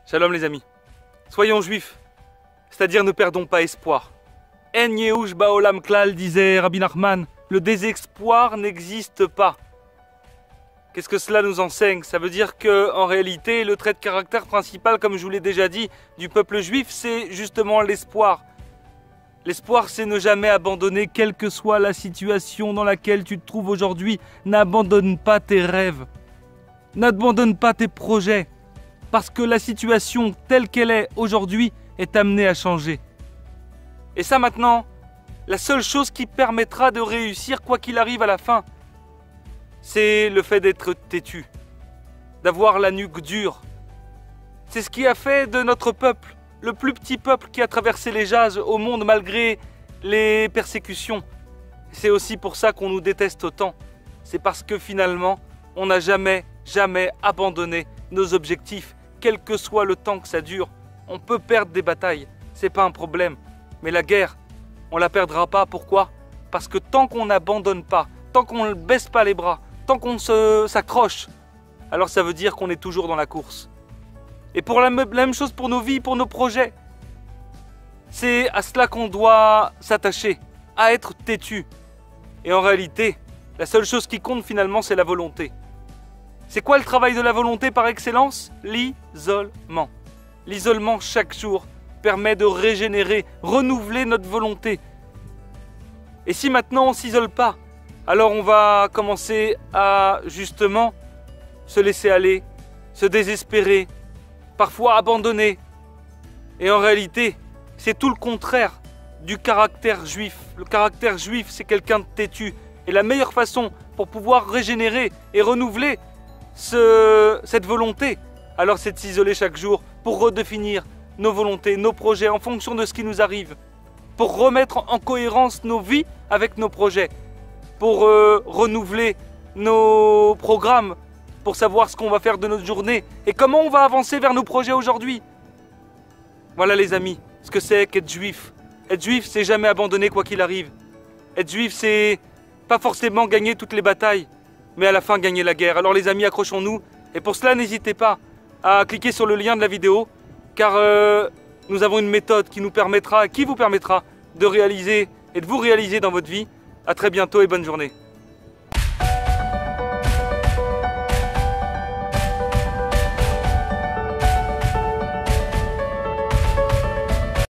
Shalom les amis. Soyons juifs, c'est-à-dire ne perdons pas espoir. En Yehush Baolam Klal, disait Rabbi Nachman, le désespoir n'existe pas. Qu'est-ce que cela nous enseigne? Ça veut dire que, en réalité, le trait de caractère principal, comme je vous l'ai déjà dit, du peuple juif, c'est justement l'espoir. L'espoir, c'est ne jamais abandonner, quelle que soit la situation dans laquelle tu te trouves aujourd'hui. N'abandonne pas tes rêves. N'abandonne pas tes projets. Parce que la situation telle qu'elle est aujourd'hui est amenée à changer. Et ça maintenant, la seule chose qui permettra de réussir quoi qu'il arrive à la fin, c'est le fait d'être têtu, d'avoir la nuque dure. C'est ce qui a fait de notre peuple le plus petit peuple qui a traversé les âges au monde malgré les persécutions. C'est aussi pour ça qu'on nous déteste autant. C'est parce que finalement, on n'a jamais abandonné nos objectifs, quel que soit le temps que ça dure. On peut perdre des batailles, c'est pas un problème. Mais la guerre, on la perdra pas. Pourquoi? Parce que tant qu'on n'abandonne pas, tant qu'on ne baisse pas les bras, tant qu'on s'accroche, alors ça veut dire qu'on est toujours dans la course. Et pour la même chose pour nos vies, pour nos projets. C'est à cela qu'on doit s'attacher, à être têtu. Et en réalité, la seule chose qui compte finalement, c'est la volonté. C'est quoi le travail de la volonté par excellence? L'isolement. L'isolement chaque jour permet de régénérer, renouveler notre volonté. Et si maintenant on ne s'isole pas, alors on va commencer à justement se laisser aller, se désespérer, parfois abandonner. Et en réalité, c'est tout le contraire du caractère juif. Le caractère juif, c'est quelqu'un de têtu. Et la meilleure façon pour pouvoir régénérer et renouveler cette volonté, alors c'est de s'isoler chaque jour pour redéfinir nos volontés, nos projets en fonction de ce qui nous arrive, pour remettre en cohérence nos vies avec nos projets, pour renouveler nos programmes, pour savoir ce qu'on va faire de notre journée et comment on va avancer vers nos projets aujourd'hui. Voilà les amis, ce que c'est qu'être juif. Être juif, c'est jamais abandonner quoi qu'il arrive. Être juif, c'est pas forcément gagner toutes les batailles, mais à la fin gagner la guerre. Alors les amis, accrochons-nous. Et pour cela, n'hésitez pas à cliquer sur le lien de la vidéo, car nous avons une méthode qui vous permettra de réaliser et de vous réaliser dans votre vie. À très bientôt et bonne journée.